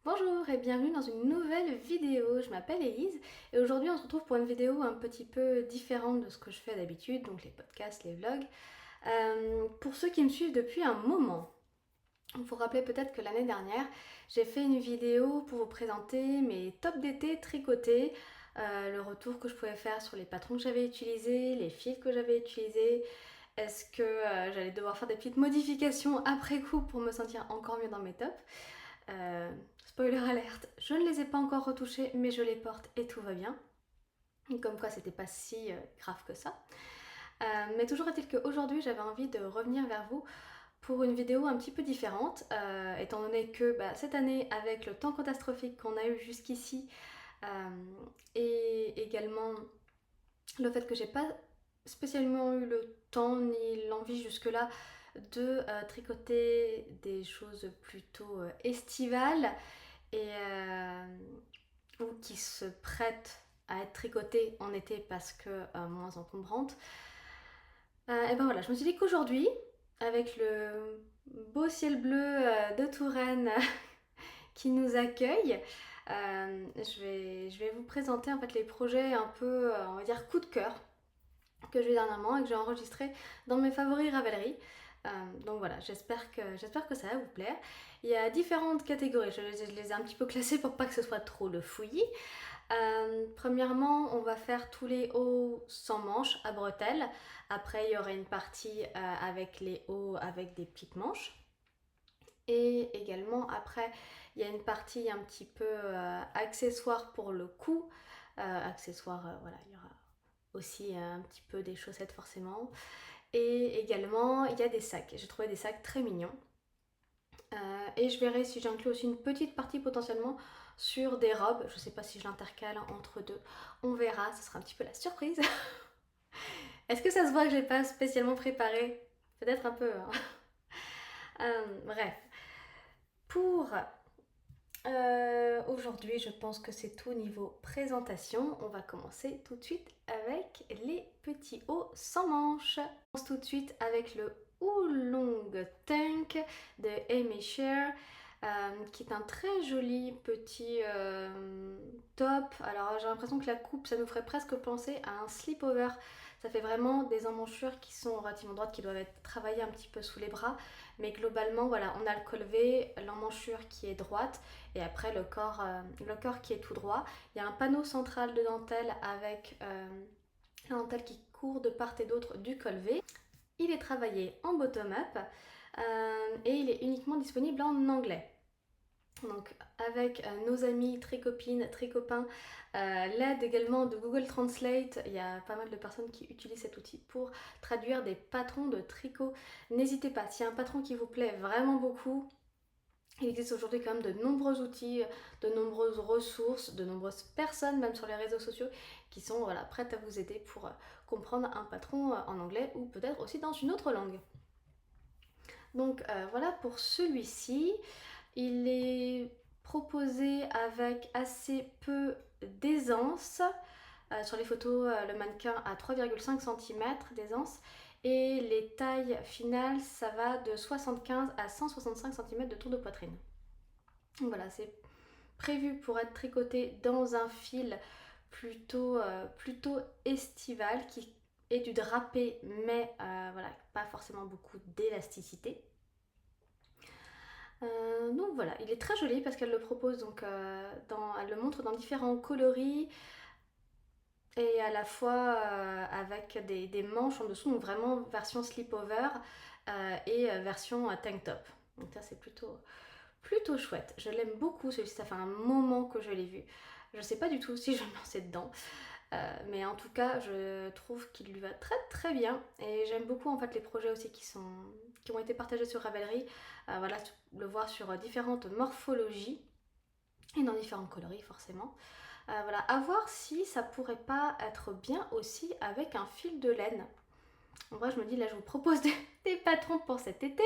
Bonjour et bienvenue dans une nouvelle vidéo, je m'appelle Elise et aujourd'hui on se retrouve pour une vidéo un petit peu différente de ce que je fais d'habitude, donc les podcasts, les vlogs. Pour ceux qui me suivent depuis un moment, vous vous rappelez peut-être que l'année dernière j'ai fait une vidéo pour vous présenter mes tops d'été tricotés, le retour que je pouvais faire sur les patrons que j'avais utilisés, les fils que j'avais utilisés, est-ce que j'allais devoir faire des petites modifications après coup pour me sentir encore mieux dans mes tops. Euh, Spoiler alerte, je ne les ai pas encore retouchés, mais je les porte et tout va bien. Comme quoi, c'était pas si grave que ça. Mais toujours est-il qu'aujourd'hui, j'avais envie de revenir vers vous pour une vidéo un petit peu différente, étant donné que cette année, avec le temps catastrophique qu'on a eu jusqu'ici, et également le fait que j'ai pas spécialement eu le temps ni l'envie jusque-là de tricoter des choses plutôt estivales et ou qui se prêtent à être tricotées en été parce que moins encombrantes. Et ben voilà, je me suis dit qu'aujourd'hui, avec le beau ciel bleu de Touraine qui nous accueille, je vais vous présenter en fait les projets un peu, on va dire, coup de cœur que j'ai dernièrement et que j'ai enregistré dans mes favoris Ravelry. Donc voilà, j'espère que ça va vous plaire. Il y a différentes catégories, je les ai un petit peu classées pour pas que ce soit trop le fouillis. Premièrement, on va faire tous les hauts sans manches à bretelles. Après, il y aura une partie avec les hauts avec des petites manches. Et également, après, il y a une partie un petit peu accessoire pour le cou. Accessoire, voilà, il y aura aussi un petit peu des chaussettes forcément. Et également, il y a des sacs. J'ai trouvé des sacs très mignons. Et je verrai si j'inclus aussi une petite partie potentiellement sur des robes. Je ne sais pas si je l'intercale entre deux. On verra, ce sera un petit peu la surprise. Est-ce que ça se voit que j'ai pas spécialement préparé? Peut-être un peu, hein. Bref. Pour aujourd'hui, je pense que c'est tout niveau présentation. On va commencer tout de suite avec les petits hauts sans manches. On commence tout de suite avec le Oolong Tank de Amy Shear, qui est un très joli petit top. Alors j'ai l'impression que la coupe, ça nous ferait presque penser à un slip-over. Ça fait vraiment des emmanchures qui sont relativement droites, qui doivent être travaillées un petit peu sous les bras. Mais globalement, voilà, on a le col V, l'emmanchure qui est droite et après le corps qui est tout droit. Il y a un panneau central de dentelle avec la dentelle qui court de part et d'autre du col V. Il est travaillé en bottom-up et il est uniquement disponible en anglais. Donc avec nos amis, très copines, très copains, l'aide également de Google Translate, il y a pas mal de personnes qui utilisent cet outil pour traduire des patrons de tricot. N'hésitez pas, s'il y a un patron qui vous plaît vraiment beaucoup, il existe aujourd'hui quand même de nombreux outils, de nombreuses ressources, de nombreuses personnes, même sur les réseaux sociaux, qui sont voilà, prêtes à vous aider pour comprendre un patron en anglais ou peut-être aussi dans une autre langue. Donc voilà pour celui-ci. Il est proposé avec assez peu d'aisance. Sur les photos, le mannequin a 3,5 cm d'aisance et les tailles finales, ça va de 75 à 165 cm de tour de poitrine. Donc voilà, c'est prévu pour être tricoté dans un fil plutôt estival qui est du drapé, mais voilà, pas forcément beaucoup d'élasticité. Donc voilà, il est très joli parce qu'elle le propose donc elle le montre dans différents coloris et à la fois avec des manches en dessous, donc vraiment version slip-over et version tank top. Donc ça c'est plutôt chouette. Je l'aime beaucoup celui-ci, ça fait un moment que je l'ai vu. Je sais pas du tout si je vais me lancer dedans. Mais en tout cas, je trouve qu'il lui va très très bien et j'aime beaucoup en fait les projets aussi qui ont été partagés sur Ravelry. Voilà, le voir sur différentes morphologies et dans différents coloris forcément. Voilà, à voir si ça pourrait pas être bien aussi avec un fil de laine. En vrai, je me dis là, je vous propose des patrons pour cet été,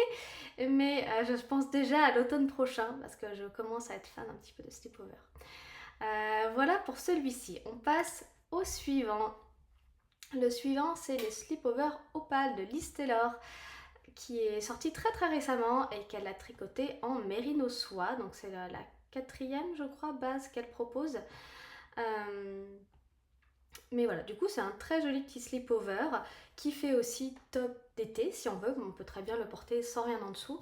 mais je pense déjà à l'automne prochain parce que je commence à être fan un petit peu de sleepover. Voilà pour celui-ci. On passe au suivant. Le suivant, c'est les Slipover Opale de Liz Taylor, qui est sorti très très récemment et qu'elle a tricoté en mérino soie. Donc c'est la quatrième, je crois, base qu'elle propose. Mais voilà, du coup c'est un très joli petit slip-over qui fait aussi top d'été si on veut, on peut très bien le porter sans rien en dessous.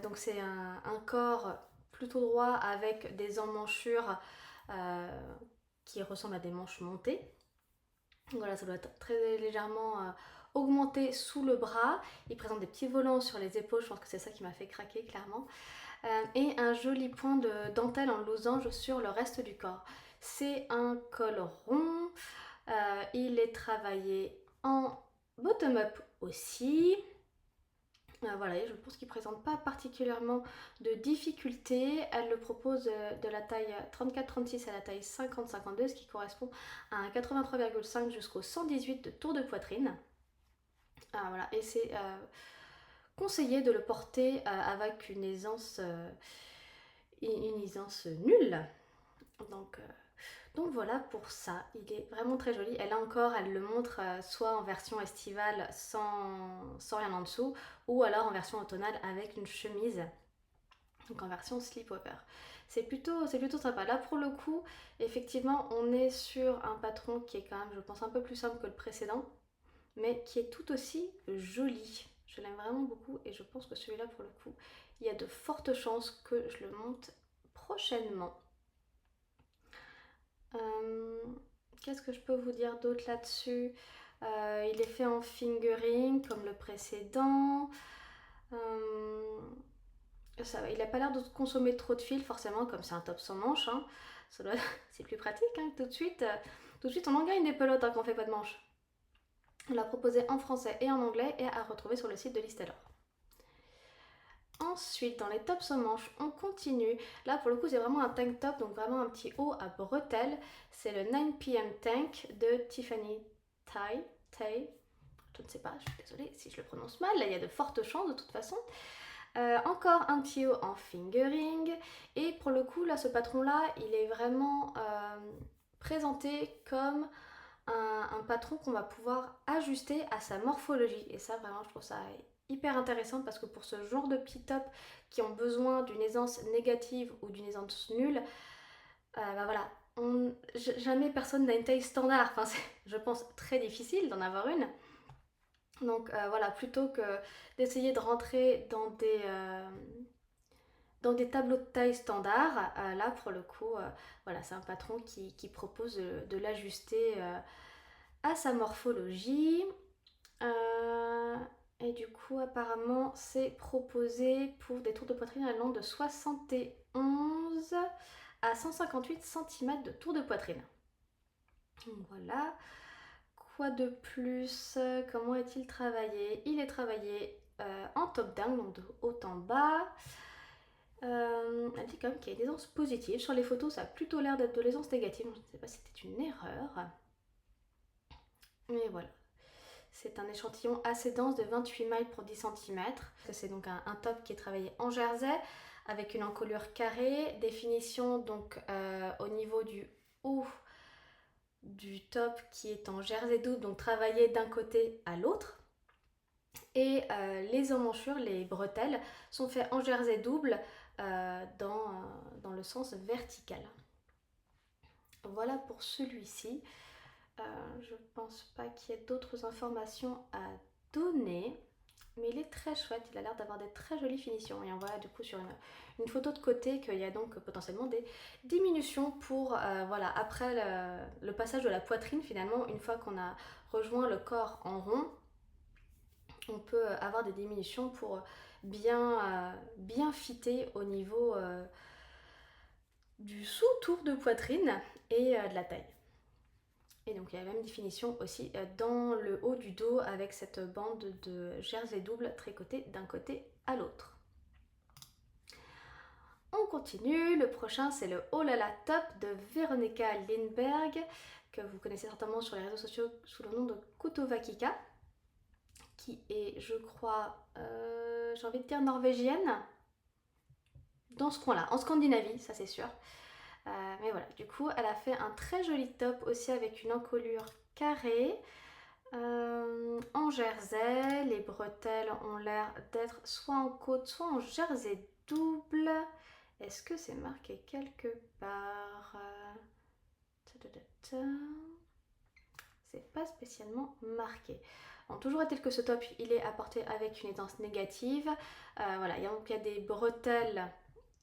Donc c'est un corps plutôt droit avec des emmanchures qui ressemblent à des manches montées. Donc voilà, ça doit être très légèrement augmenté sous le bras. Il présente des petits volants sur les épaules, je pense que c'est ça qui m'a fait craquer clairement. Et un joli point de dentelle en losange sur le reste du corps. C'est un col rond, il est travaillé en bottom-up aussi. Voilà, et je pense qu'il ne présente pas particulièrement de difficultés. Elle le propose de la taille 34-36 à la taille 50-52, ce qui correspond à un 83,5 jusqu'au 118 de tour de poitrine. Voilà, et c'est conseillé de le porter avec une aisance nulle. Donc voilà pour ça, il est vraiment très joli. Elle le montre soit en version estivale sans rien en dessous, ou alors en version automnale avec une chemise, donc en version slip-over. C'est plutôt sympa. Là pour le coup, effectivement, on est sur un patron qui est quand même, je pense, un peu plus simple que le précédent, mais qui est tout aussi joli. Je l'aime vraiment beaucoup et je pense que celui-là pour le coup, il y a de fortes chances que je le monte prochainement. Qu'est-ce que je peux vous dire d'autre là-dessus? Il est fait en fingering comme le précédent. Ça va, il n'a pas l'air de consommer trop de fil forcément, comme c'est un top sans manche. Hein. C'est plus pratique hein, tout de suite on en gagne des pelotes hein, quand on fait pas de manche. On l'a proposé en français et en anglais et à retrouver sur le site de Listelor. Ensuite, dans les tops sans manches, on continue. Là, pour le coup, c'est vraiment un tank top, donc vraiment un petit haut à bretelles. C'est le 9 PM Tank de Tiffany Tay. Je ne sais pas, je suis désolée si je le prononce mal. Là, il y a de fortes chances de toute façon. Encore un petit haut en fingering. Et pour le coup, là, ce patron-là, il est vraiment présenté comme un patron qu'on va pouvoir ajuster à sa morphologie. Et ça, vraiment, je trouve ça hyper intéressante parce que pour ce genre de petits tops qui ont besoin d'une aisance négative ou d'une aisance nulle, bah voilà, jamais personne n'a une taille standard. Enfin, c'est, je pense, très difficile d'en avoir une. Donc voilà, plutôt que d'essayer de rentrer dans des tableaux de taille standard, là pour le coup, voilà, c'est un patron qui propose de l'ajuster à sa morphologie. Et du coup, apparemment, c'est proposé pour des tours de poitrine allant de 71 à 158 cm de tour de poitrine. Donc voilà. Quoi de plus? Comment est-il travaillé? Il est travaillé en top-down, donc de haut en bas. Elle dit quand même qu'il y a une aisance positive. Sur les photos, ça a plutôt l'air d'être de l'aisance négative. Je ne sais pas si c'était une erreur. Mais voilà. C'est un échantillon assez dense de 28 mailles pour 10 cm. C'est donc un top qui est travaillé en jersey avec une encolure carrée. Définition donc au niveau du haut du top qui est en jersey double, donc travaillé d'un côté à l'autre. Et les emmanchures, les bretelles, sont faites en jersey double dans le sens vertical. Voilà pour celui-ci. Je pense pas qu'il y ait d'autres informations à donner, mais il est très chouette, il a l'air d'avoir des très jolies finitions. Et on voit du coup sur une photo de côté qu'il y a donc potentiellement des diminutions pour, voilà, après le passage de la poitrine finalement, une fois qu'on a rejoint le corps en rond, on peut avoir des diminutions pour bien fitter au niveau du sous-tour de poitrine et de la taille. Et donc il y a la même définition aussi dans le haut du dos avec cette bande de jersey double tricotée d'un côté à l'autre. On continue, le prochain c'est le Oh là là top de Veronika Lindberg, que vous connaissez certainement sur les réseaux sociaux sous le nom de Kutovakika, qui est, je crois, j'ai envie de dire norvégienne, dans ce coin-là, en Scandinavie, ça c'est sûr. Mais voilà, du coup, elle a fait un très joli top aussi avec une encolure carrée en jersey. Les bretelles ont l'air d'être soit en côte, soit en jersey double. Est-ce que c'est marqué quelque part? C'est pas spécialement marqué. Bon, toujours est-il que ce top, il est apporté avec une aisance négative. Voilà, il y a des bretelles.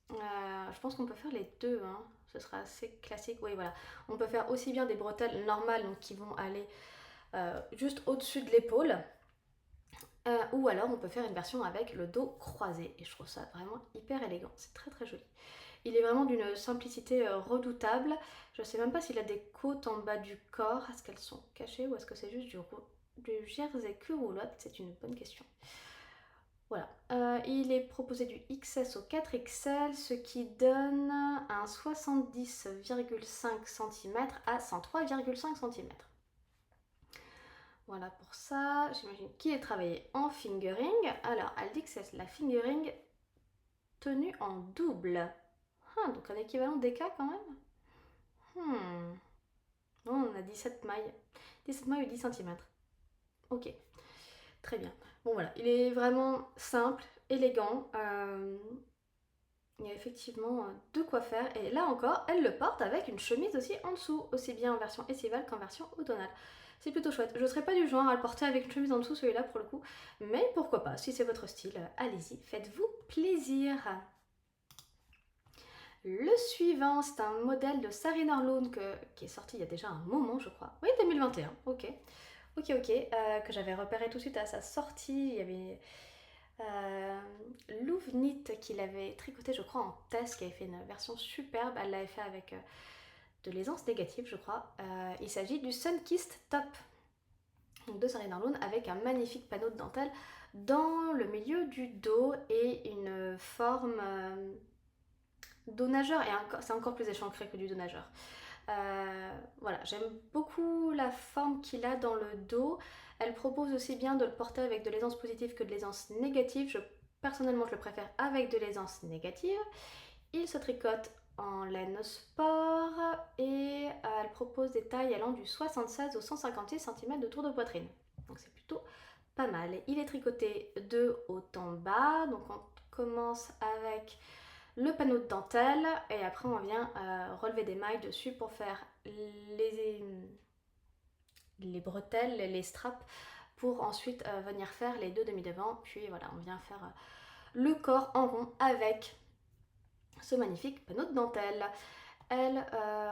Je pense qu'on peut faire les deux, hein. Ce sera assez classique. Oui, voilà. On peut faire aussi bien des bretelles normales, donc qui vont aller juste au-dessus de l'épaule. Ou alors on peut faire une version avec le dos croisé. Et je trouve ça vraiment hyper élégant. C'est très très joli. Il est vraiment d'une simplicité redoutable. Je ne sais même pas s'il a des côtes en bas du corps. Est-ce qu'elles sont cachées ou est-ce que c'est juste du jersey curoulotte? C'est une bonne question. Voilà. Il est proposé du XS au 4XL, ce qui donne un 70,5 cm à 103,5 cm. Voilà pour ça. J'imagine qu'il est travaillé en fingering. Alors, elle dit que c'est la fingering tenue en double. Donc un équivalent DK quand même. Non, on a 17 mailles. 17 mailles ou 10 cm. Ok, très bien. Bon voilà, il est vraiment simple, élégant. Il y a effectivement de quoi faire. Et là encore, elle le porte avec une chemise aussi en dessous, aussi bien en version estivale qu'en version automnale. C'est plutôt chouette. Je ne serais pas du genre à le porter avec une chemise en dessous, celui-là pour le coup. Mais pourquoi pas, si c'est votre style, allez-y, faites-vous plaisir. Le suivant, c'est un modèle de Sarah Norloon qui est sorti il y a déjà un moment, je crois. Oui, 2021, ok. Que j'avais repéré tout de suite à sa sortie. Il y avait Louvnit qui l'avait tricoté, je crois, en test, qui avait fait une version superbe. Elle l'avait fait avec de l'aisance négative, je crois. Il s'agit du Sunkissed Top de Sarah Norloon avec un magnifique panneau de dentelle dans le milieu du dos et une forme dos nageur. Et c'est encore plus échancré que du dos nageur. Voilà, j'aime beaucoup la forme qu'il a dans le dos. Elle propose aussi bien de le porter avec de l'aisance positive que de l'aisance négative. Personnellement, je le préfère avec de l'aisance négative. Il se tricote en laine sport et elle propose des tailles allant du 76 au 156 cm de tour de poitrine. Donc c'est plutôt pas mal. Il est tricoté de haut en bas. Donc on commence avec le panneau de dentelle et après on vient relever des mailles dessus pour faire les bretelles, les straps, pour ensuite venir faire les deux demi-devants. Puis voilà, on vient faire le corps en rond avec ce magnifique panneau de dentelle. Elle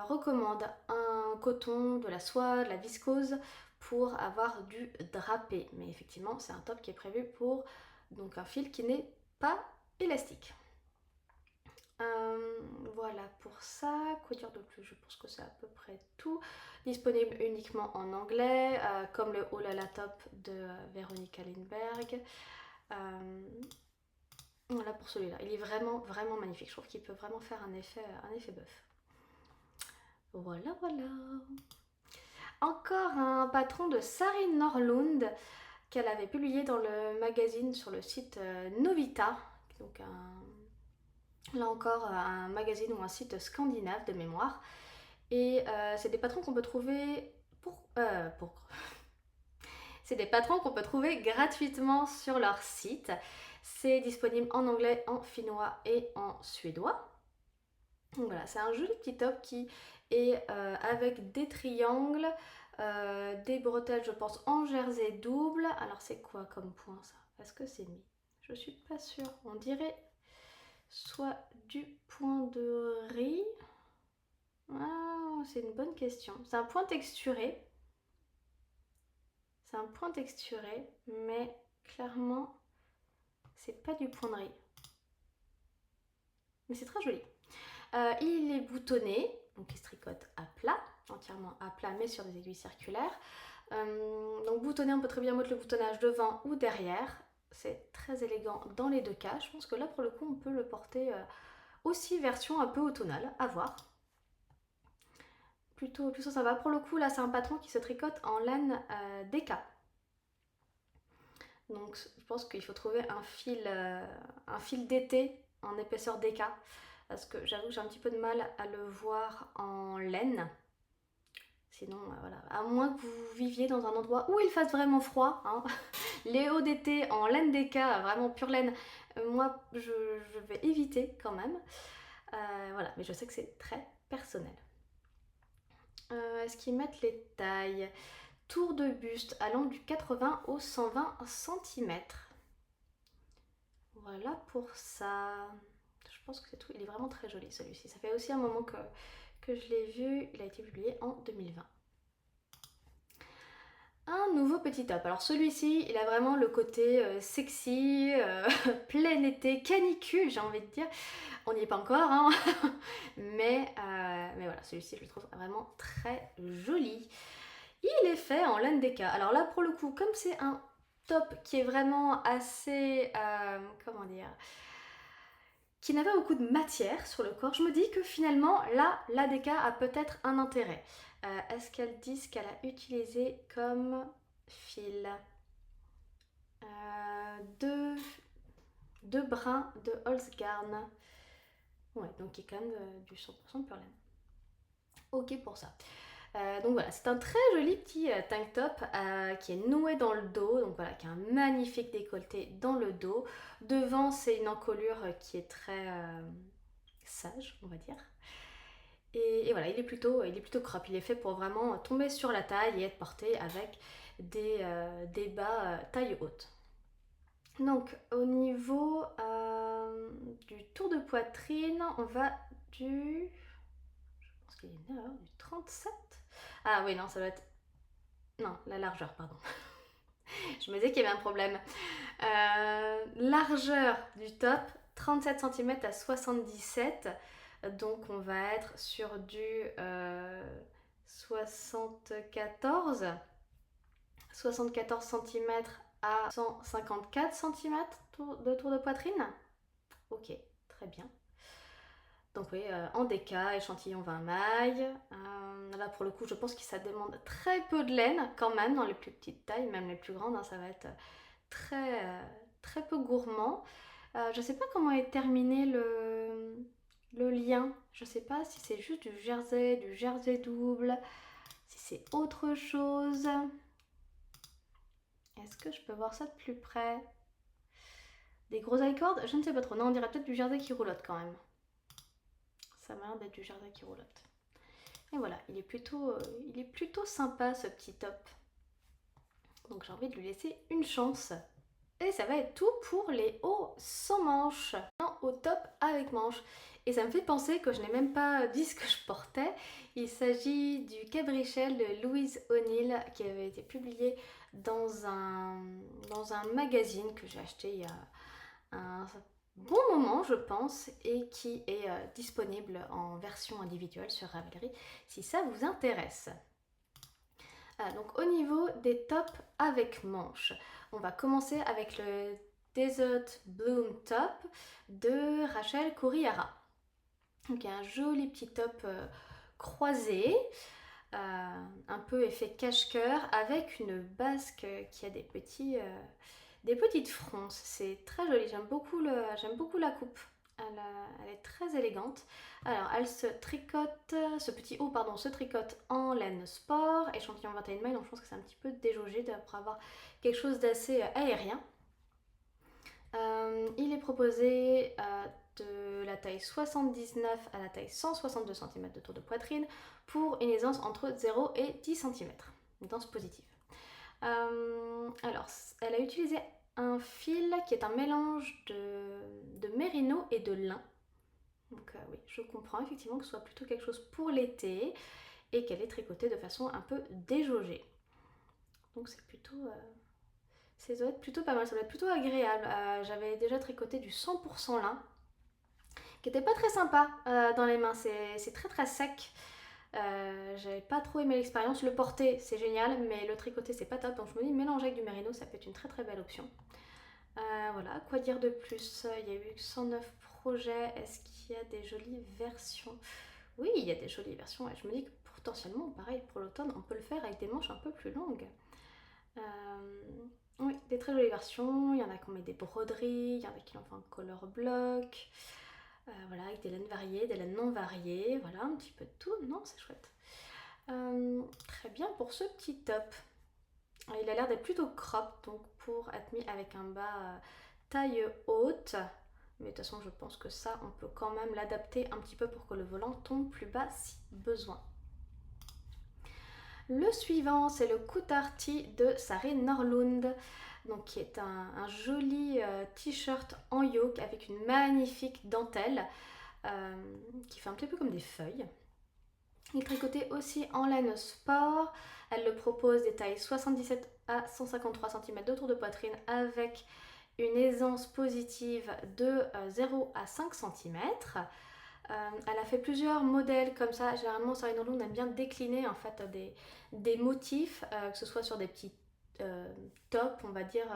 recommande un coton, de la soie, de la viscose pour avoir du drapé. Mais effectivement, c'est un top qui est prévu pour donc un fil qui n'est pas élastique. Voilà pour ça. Quoi dire de plus? Je pense que c'est à peu près tout. Disponible uniquement en anglais, comme le Oh là là top de Véronica Lindberg. Voilà pour celui-là. Il est vraiment, vraiment magnifique. Je trouve qu'il peut vraiment faire un effet bœuf. Voilà, voilà. Encore un patron de Sarah Norloon qu'elle avait publié dans le magazine sur le site Novita. Donc là encore, un magazine ou un site scandinave de mémoire. Et c'est des patrons qu'on peut trouver c'est des patrons qu'on peut trouver gratuitement sur leur site. C'est disponible en anglais, en finnois et en suédois. Donc voilà, c'est un joli petit top qui est avec des triangles, des bretelles, je pense, en jersey double. Alors c'est quoi comme point ça? Est-ce que c'est mis? Je suis pas sûre. On dirait soit du point de riz. Ah, c'est une bonne question. C'est un point texturé. C'est un point texturé, mais clairement, c'est pas du point de riz. Mais c'est très joli. Il est boutonné, donc il se tricote à plat, entièrement à plat, mais sur des aiguilles circulaires. Donc boutonné, on peut très bien mettre le boutonnage devant ou derrière. C'est très élégant dans les deux cas. Je pense que là, pour le coup, on peut le porter aussi version un peu automnale, à voir. Plutôt ça va. Pour le coup, là, c'est un patron qui se tricote en laine DK. Donc, je pense qu'il faut trouver un fil d'été en épaisseur DK. Parce que j'avoue que j'ai un petit peu de mal à le voir en laine. Sinon, voilà. À moins que vous viviez dans un endroit où il fasse vraiment froid. Hein. Les hauts d'été en laine DK, vraiment pure laine, moi, je vais éviter quand même. Voilà, mais je sais que c'est très personnel. Est-ce qu'ils mettent les tailles? Tour de buste allant du 80 au 120 cm. Voilà pour ça. Je pense que c'est tout. Il est vraiment très joli celui-ci. Ça fait aussi un moment que je l'ai vu. Il a été publié en 2020. Un nouveau petit top. Alors celui-ci, il a vraiment le côté sexy, plein été, canicule, j'ai envie de dire. On n'y est pas encore, hein. mais voilà, celui-ci, je le trouve vraiment très joli. Il est fait en laine d'éca. Alors là, pour le coup, comme c'est un top qui est vraiment assez, comment dire, qui n'a pas beaucoup de matière sur le corps, je me dis que finalement, là, la déca a peut-être un intérêt. Est-ce qu'elle dit ce qu'elle a utilisé comme fil? Deux brins de Holzgarn. Ouais, donc il y a quand même du 100% pure laine. Ok pour ça. Donc voilà, c'est un très joli petit tank top qui est noué dans le dos, donc voilà, qui a un magnifique décolleté dans le dos. Devant, c'est une encolure qui est très sage, on va dire. Et voilà, il est plutôt crop. Il est fait pour vraiment tomber sur la taille et être porté avec des bas taille haute. Donc au niveau du tour de poitrine, on va du... Je pense qu'il est une heure, du 37. Ah oui, non, ça va être... Non, la largeur, pardon. Je me disais qu'il y avait un problème. Largeur du top, 37 cm à 77. Donc on va être sur du 74 cm à 154 cm de tour de poitrine. Ok, très bien. Donc oui, en déca, échantillon 20 mailles. Là pour le coup, je pense que ça demande très peu de laine quand même dans les plus petites tailles, même les plus grandes, hein, ça va être très peu gourmand. Je sais pas comment est terminé le lien. Je sais pas si c'est juste du jersey double, si c'est autre chose. Est-ce que je peux voir ça de plus près? Des gros I-cords? Je ne sais pas trop. Non, on dirait peut-être du jersey qui roulotte quand même. Ça m'a l'air d'être du jersey qui roulotte. Et voilà, il est plutôt sympa ce petit top. Donc j'ai envie de lui laisser une chance. Et ça va être tout pour les hauts sans manches. Au top avec manches. Et ça me fait penser que je n'ai même pas dit ce que je portais. Il s'agit du Cabrichel de Louise O'Neill qui avait été publié dans un magazine que j'ai acheté il y a un bon moment je pense et qui est disponible en version individuelle sur Ravelry si ça vous intéresse. Donc au niveau des tops avec manches, on va commencer avec le Desert Bloom Top de Rachel Kouriara. Donc un joli petit top croisé, un peu effet cache-cœur avec une basque qui a des petites fronces. C'est très joli, j'aime beaucoup la coupe. Elle est très élégante. Alors, elle se tricote, ce petit haut, pardon, se tricote en laine sport, échantillon 21 mailles, donc je pense que c'est un petit peu déjaugé pour avoir quelque chose d'assez aérien. Il est proposé de la taille 79 à la taille 162 cm de tour de poitrine pour une aisance entre 0 et 10 cm, une aisance positive. Alors, elle a utilisé un fil qui est un mélange de mérino et de lin. Donc oui, je comprends effectivement que ce soit plutôt quelque chose pour l'été et qu'elle est tricotée de façon un peu déjaugée. Donc c'est plutôt... ça doit être plutôt pas mal, ça doit être plutôt agréable. J'avais déjà tricoté du 100% lin, qui était pas très sympa dans les mains, c'est très sec. J'avais pas trop aimé l'expérience. Le porter c'est génial, mais le tricoter c'est pas top. Donc je me dis mélanger avec du mérino ça peut être une très belle option. Voilà, quoi dire de plus? Il y a eu 109 projets. Est-ce qu'il y a des jolies versions? Oui, il y a des jolies versions et je me dis que potentiellement pareil pour l'automne on peut le faire avec des manches un peu plus longues. Oui, des très jolies versions. Il y en a qui ont mis des broderies, il y en a qui l'ont fait en color block. Voilà, avec des laines variées, des laines non variées, voilà, un petit peu de tout, non, c'est chouette. Très bien pour ce petit top. Il a l'air d'être plutôt crop, donc pour être mis avec un bas taille haute, Mais de toute façon, je pense que ça, on peut quand même l'adapter un petit peu pour que le volant tombe plus bas si besoin. Le suivant, c'est le Kutarti de Sari Norlund, donc qui est un joli t-shirt en yoke avec une magnifique dentelle qui fait un petit peu comme des feuilles. Il est tricoté aussi en laine sport. Elle le propose des tailles 77 à 153 cm de tour de poitrine avec une aisance positive de 0 à 5 cm. Elle a fait plusieurs modèles comme ça. Généralement, Sari Norlund aime bien décliner en fait des motifs, que ce soit sur des petits tops, on va dire,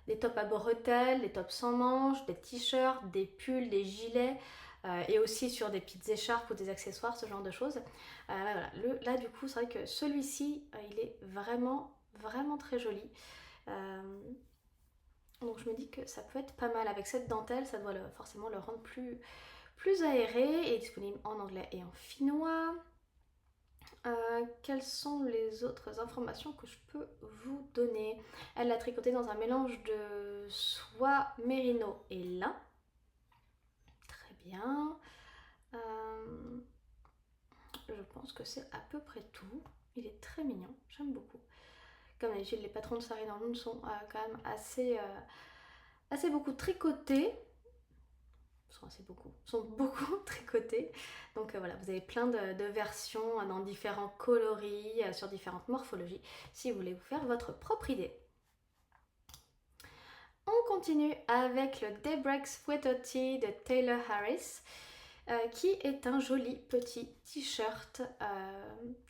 des tops à bretelles, des tops sans manches, des t-shirts, des pulls, des gilets, et aussi sur des petites écharpes ou des accessoires, ce genre de choses. Voilà. Là, du coup, c'est vrai que celui-ci, il est vraiment, vraiment très joli. Donc je me dis que ça peut être pas mal. Avec cette dentelle, ça doit forcément le rendre plus aéré, et disponible en anglais et en finnois. Quelles sont les autres informations que je peux vous donner? Elle l'a tricoté dans un mélange de soie, mérino et lin. Très bien. Je pense que c'est à peu près tout. Il est très mignon, j'aime beaucoup. Comme d'habitude, les patrons de Sari Norlund sont quand même assez beaucoup tricotés. Sont beaucoup tricotés. Donc voilà, vous avez plein de versions dans différents coloris, sur différentes morphologies, si vous voulez vous faire votre propre idée. On continue avec le Daybreak Sweater Tee de Taylor Harris, qui est un joli petit t-shirt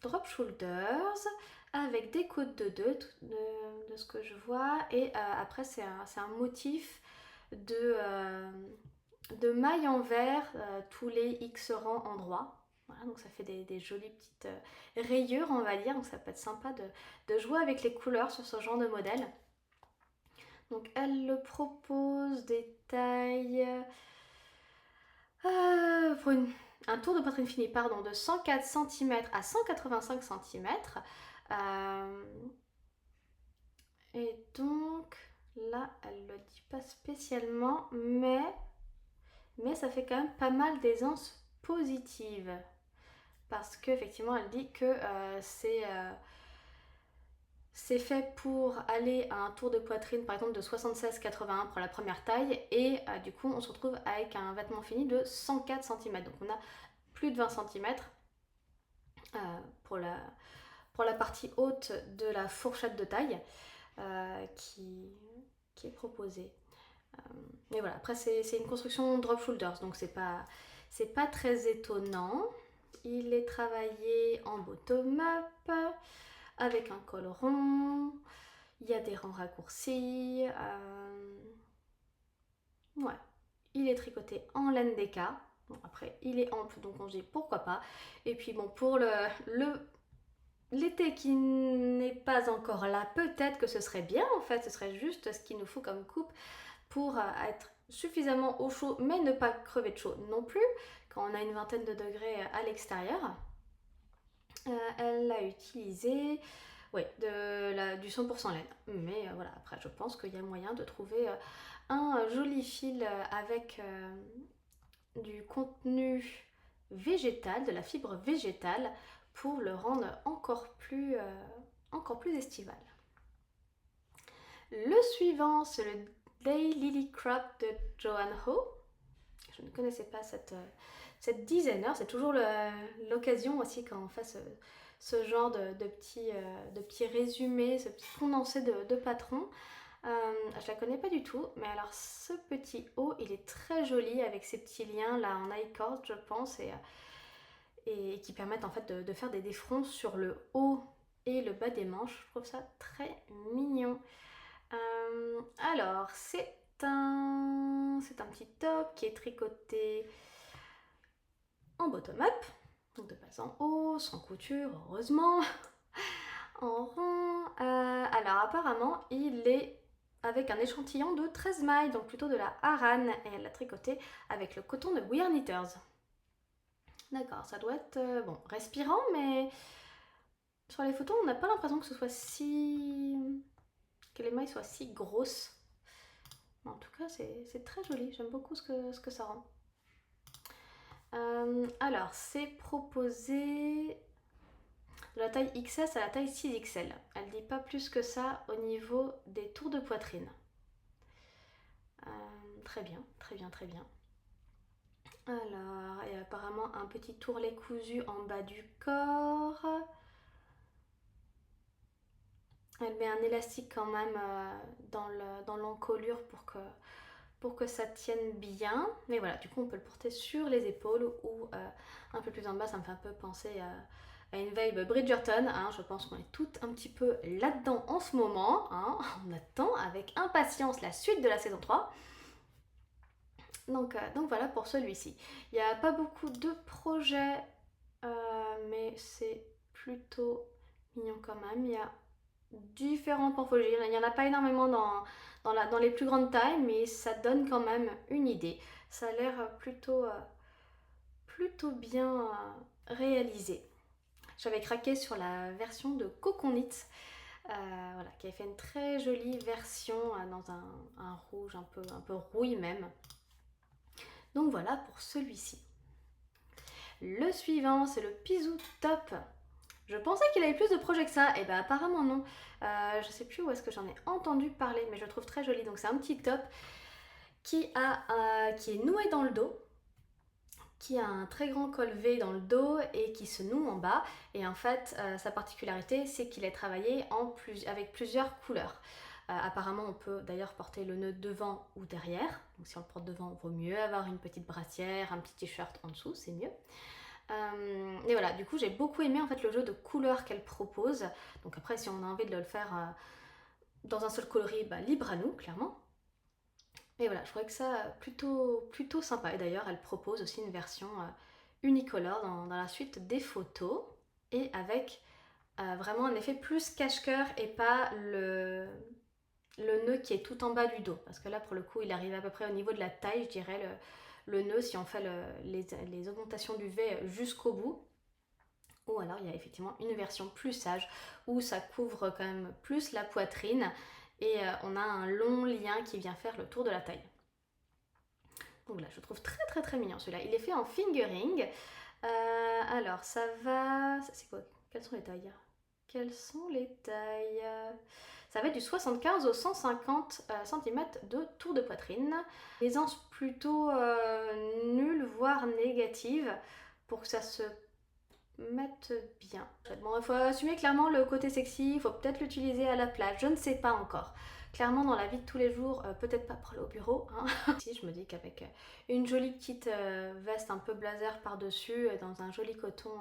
drop shoulders avec des côtes de 2 de ce que je vois, et après c'est un motif de mailles en verre, tous les X rangs endroits. Voilà, donc ça fait des jolies petites rayures, on va dire. Donc ça peut être sympa de jouer avec les couleurs sur ce genre de modèle. Donc elle le propose des tailles pour un tour de poitrine fini, pardon, de 104 cm à 185 cm. Et donc là, elle le dit pas spécialement, mais ça fait quand même pas mal d'aisance positive, parce qu'effectivement elle dit que c'est fait pour aller à un tour de poitrine par exemple de 76-81 pour la première taille, et du coup on se retrouve avec un vêtement fini de 104 cm, donc on a plus de 20 cm pour la partie haute de la fourchette de taille qui est proposée. Mais voilà, après c'est une construction drop shoulders, donc c'est pas très étonnant. Il est travaillé en bottom-up avec un col rond. Il y a des rangs raccourcis. Ouais, il est tricoté en laine déca. Bon, après, il est ample, donc on se dit pourquoi pas. Et puis bon, pour l'été qui n'est pas encore là, peut-être que ce serait bien en fait. Ce serait juste ce qu'il nous faut comme coupe pour être suffisamment au chaud, mais ne pas crever de chaud non plus, quand on a une vingtaine de degrés à l'extérieur. Elle l'a utilisé, oui, du 100% laine. Mais voilà, après je pense qu'il y a moyen de trouver un joli fil avec du contenu végétal, de la fibre végétale, pour le rendre encore plus estival. Le suivant, c'est le Day Lily Crop de Joanne Ho. Je ne connaissais pas cette designer. C'est toujours l'occasion aussi quand on fait ce genre de petits résumés, ce petit condensé de patrons. Je la connais pas du tout, mais alors ce petit haut, il est très joli avec ces petits liens là en I-cord, je pense, et qui permettent en fait de faire des défronts sur le haut et le bas des manches. Je trouve ça très mignon. Alors, c'est un petit top qui est tricoté en bottom-up, donc de bas en haut, sans couture, heureusement, en rond. Alors, apparemment, il est avec un échantillon de 13 mailles, donc plutôt de la Aran, et elle l'a tricoté avec le coton de We Are Knitters. D'accord, ça doit être bon, respirant, mais sur les photos, on n'a pas l'impression que ce soit que les mailles soient si grosses. En tout cas, c'est très joli. J'aime beaucoup ce que ça rend. Alors, c'est proposé de la taille XS à la taille 6XL. Elle dit pas plus que ça au niveau des tours de poitrine. Très bien, très bien, très bien. Alors, il y a apparemment un petit tourlet cousu en bas du corps. Elle met un élastique quand même dans l'encolure pour que ça tienne bien. Mais voilà, du coup on peut le porter sur les épaules ou un peu plus en bas. Ça me fait un peu penser à une vibe Bridgerton. Hein. Je pense qu'on est toutes un petit peu là-dedans en ce moment. Hein. On attend avec impatience la suite de la saison 3. Donc voilà pour celui-ci. Il n'y a pas beaucoup de projets, mais c'est plutôt mignon quand même. Il y a différentes morphologies. Il n'y en a pas énormément dans les plus grandes tailles, mais ça donne quand même une idée. Ça a l'air plutôt bien réalisé. J'avais craqué sur la version de Cocon Knit, voilà, qui avait fait une très jolie version dans un rouge un peu rouille même. Donc voilà pour celui-ci. Le suivant, c'est le Pisou Top. Je pensais qu'il avait plus de projets que ça, et ben apparemment non. Je sais plus où est-ce que j'en ai entendu parler, mais je le trouve très joli. Donc c'est un petit top qui est noué dans le dos, qui a un très grand col V dans le dos et qui se noue en bas. Et en fait, sa particularité, c'est qu'il est travaillé avec plusieurs couleurs. Apparemment, on peut d'ailleurs porter le nœud devant ou derrière. Donc si on le porte devant, il vaut mieux avoir une petite brassière, un petit t-shirt en dessous, c'est mieux. Et voilà, du coup j'ai beaucoup aimé en fait le jeu de couleurs qu'elle propose. Donc après si on a envie de le faire dans un seul coloris, bah, libre à nous clairement. Et voilà, je trouvais que ça plutôt sympa. Et d'ailleurs elle propose aussi une version unicolore dans la suite des photos. Et avec vraiment un effet plus cache-cœur et pas le nœud qui est tout en bas du dos. Parce que là pour le coup il arrive à peu près au niveau de la taille, je dirais, le nœud si on fait les augmentations du V jusqu'au bout. Ou alors il y a effectivement une version plus sage où ça couvre quand même plus la poitrine et on a un long lien qui vient faire le tour de la taille. Donc là je trouve très très très mignon celui-là. Il est fait en fingering. Alors ça va... C'est quoi? Quelles sont les tailles? Quelles sont les tailles? Ça va être du 75 au 150 cm de tour de poitrine. Aisance plutôt nulle, voire négative, pour que ça se mette bien. Bon, il faut assumer clairement le côté sexy, il faut peut-être l'utiliser à la plage, je ne sais pas encore. Clairement dans la vie de tous les jours, peut-être pas pour aller au bureau. Hein. Si, je me dis qu'avec une jolie petite veste un peu blazer par-dessus, dans un joli coton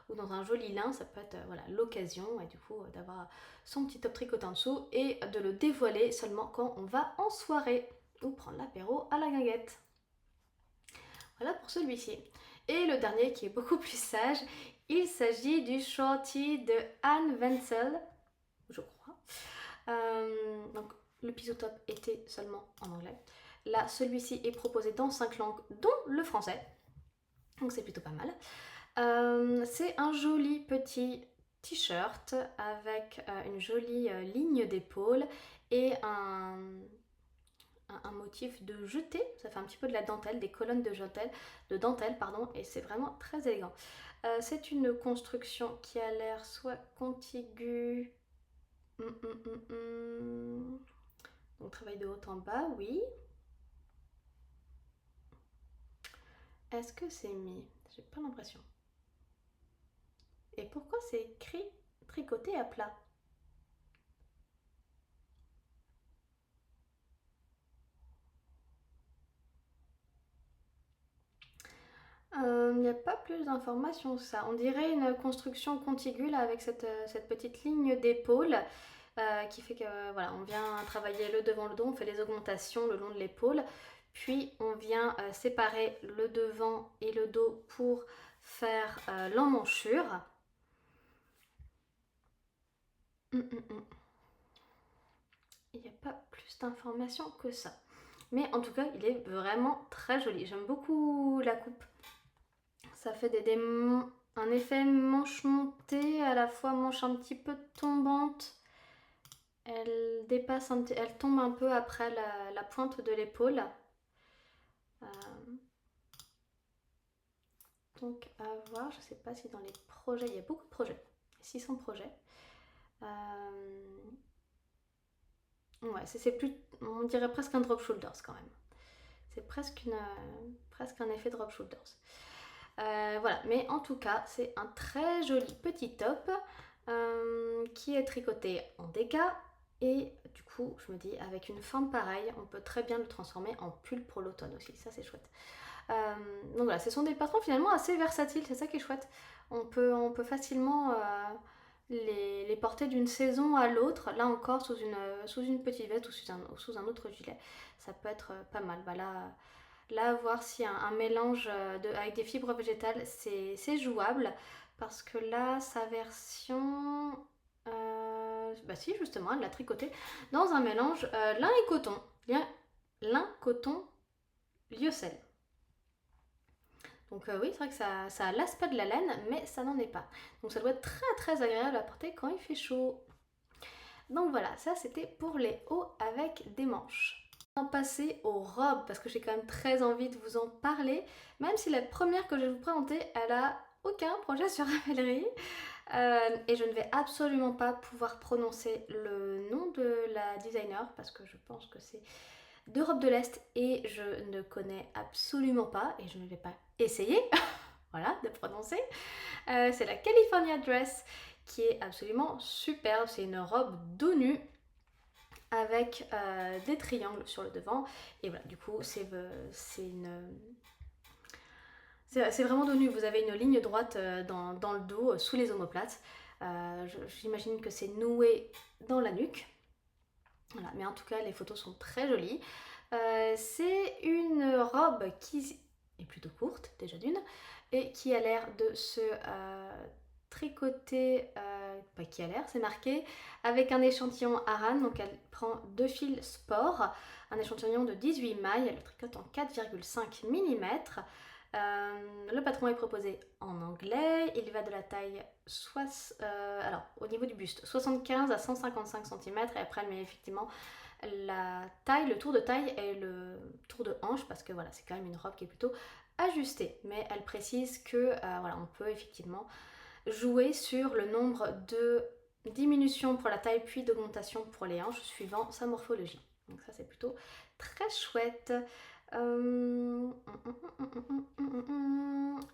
ou dans un joli lin, ça peut être voilà, l'occasion et du coup d'avoir son petit top tricoté en dessous et de le dévoiler seulement quand on va en soirée ou prendre l'apéro à la guinguette. Voilà pour celui-ci. Et le dernier qui est beaucoup plus sage, il s'agit du shorty de Anne Wenzel, je crois. Donc le pisotop était seulement en anglais. Là, celui-ci est proposé dans 5 langues, dont le français. Donc c'est plutôt pas mal. C'est un joli petit t-shirt avec une jolie ligne d'épaule et un motif de jeté. Ça fait un petit peu de la dentelle, des colonnes de dentelle, pardon, et c'est vraiment très élégant. C'est une construction qui a l'air soit contiguë. Donc travail de haut en bas, oui. Est-ce que c'est mis? J'ai pas l'impression. Et pourquoi c'est écrit tricoté à plat? Il n'y a pas plus d'informations que ça. On dirait une construction contiguë là, avec cette petite ligne d'épaule qui fait que voilà, on vient travailler le devant, le dos, on fait les augmentations le long de l'épaule, puis on vient séparer le devant et le dos pour faire l'emmanchure. Il n'y a pas plus d'informations que ça. Mais en tout cas, il est vraiment très joli. J'aime beaucoup la coupe. Ça fait un effet manche montée, à la fois manche un petit peu tombante. Elle dépasse elle tombe un peu après la pointe de l'épaule. Donc à voir, je sais pas si dans les projets, il y a beaucoup de projets, 600 projets. Ouais, c'est plus, on dirait presque un drop shoulders quand même. C'est presque un effet drop shoulders. Voilà, mais en tout cas, c'est un très joli petit top qui est tricoté en déca. Et du coup, je me dis, avec une forme pareille, on peut très bien le transformer en pull pour l'automne aussi. Ça, c'est chouette. Donc voilà, ce sont des patrons finalement assez versatiles, c'est ça qui est chouette. On peut facilement les porter d'une saison à l'autre, là encore sous une petite veste ou sous un autre gilet. Ça peut être pas mal. Bah là, voir si un mélange avec des fibres végétales, c'est jouable. Parce que là, sa version... bah si, justement, elle l'a tricoté dans un mélange lin et coton. Lin, coton, lyocell. Donc oui, c'est vrai que ça a l'aspect de la laine, mais ça n'en est pas. Donc ça doit être très très agréable à porter quand il fait chaud. Donc voilà, ça c'était pour les hauts avec des manches. On va passer aux robes, parce que j'ai quand même très envie de vous en parler, même si la première que je vais vous présenter, elle a aucun projet sur Ravelry. Et je ne vais absolument pas pouvoir prononcer le nom de la designer, parce que je pense que c'est d'Europe de l'Est et je ne connais absolument pas et je ne vais pas essayer voilà, de prononcer. C'est la California Dress qui est absolument superbe. C'est une robe dos nu avec des triangles sur le devant et voilà, du coup c'est vraiment dos nu. Vous avez une ligne droite dans le dos, sous les omoplates. J'imagine que c'est noué dans la nuque. Voilà, mais en tout cas les photos sont très jolies. C'est une robe qui est plutôt courte déjà d'une et qui a l'air de se tricoter, pas qui a l'air, c'est marqué, avec un échantillon Aran, donc elle prend 2 fils sport, un échantillon de 18 mailles, elle le tricote en 4,5 mm. Le patron est proposé en anglais, il va de la taille alors au niveau du buste 75 à 155 cm et après elle met effectivement la taille, le tour de taille et le tour de hanche parce que voilà c'est quand même une robe qui est plutôt ajustée, mais elle précise que voilà on peut effectivement jouer sur le nombre de diminutions pour la taille puis d'augmentation pour les hanches suivant sa morphologie. Donc ça c'est plutôt très chouette.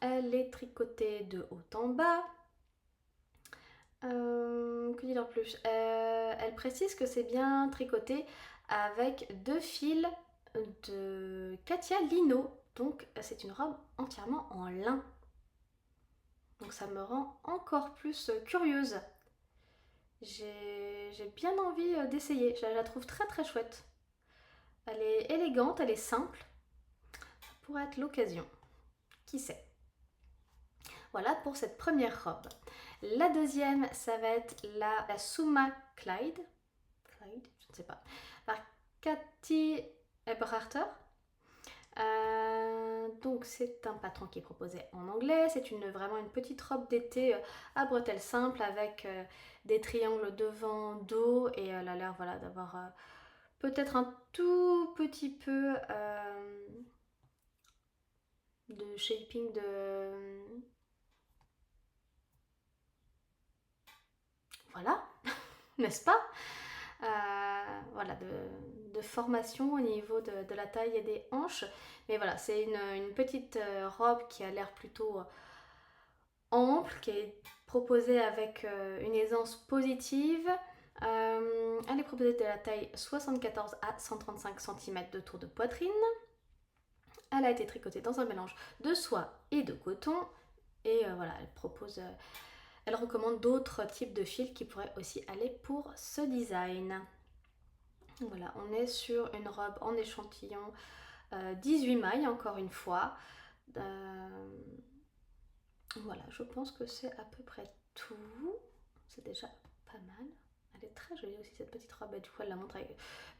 Elle est tricotée de haut en bas. Que dire en plus elle précise que c'est bien tricoté avec 2 fils de Katia Lino. Donc c'est une robe entièrement en lin. Donc ça me rend encore plus curieuse. J'ai bien envie d'essayer. Je la trouve très très chouette. Elle est élégante, elle est simple. Ça pourrait être l'occasion. Qui sait? Voilà pour cette première robe. La deuxième, ça va être la Summa Clyde, je ne sais pas, par Cathy Eberharter. Donc c'est un patron qui est proposé en anglais. C'est vraiment une petite robe d'été à bretelles simples avec des triangles devant, dos et elle a l'air voilà, d'avoir peut-être un tout petit peu de shaping voilà, n'est-ce pas? Voilà, de formation au niveau de la taille et des hanches. Mais voilà, c'est une petite robe qui a l'air plutôt ample, qui est proposée avec une aisance positive. Elle est proposée de la taille 74 à 135 cm de tour de poitrine. Elle a été tricotée dans un mélange de soie et de coton. Et voilà, elle recommande d'autres types de fils qui pourraient aussi aller pour ce design. Voilà, on est sur une robe en échantillon 18 mailles, encore une fois. Voilà, je pense que c'est à peu près tout. C'est déjà pas mal. Elle est très jolie aussi cette petite robe. Et du coup, elle la montre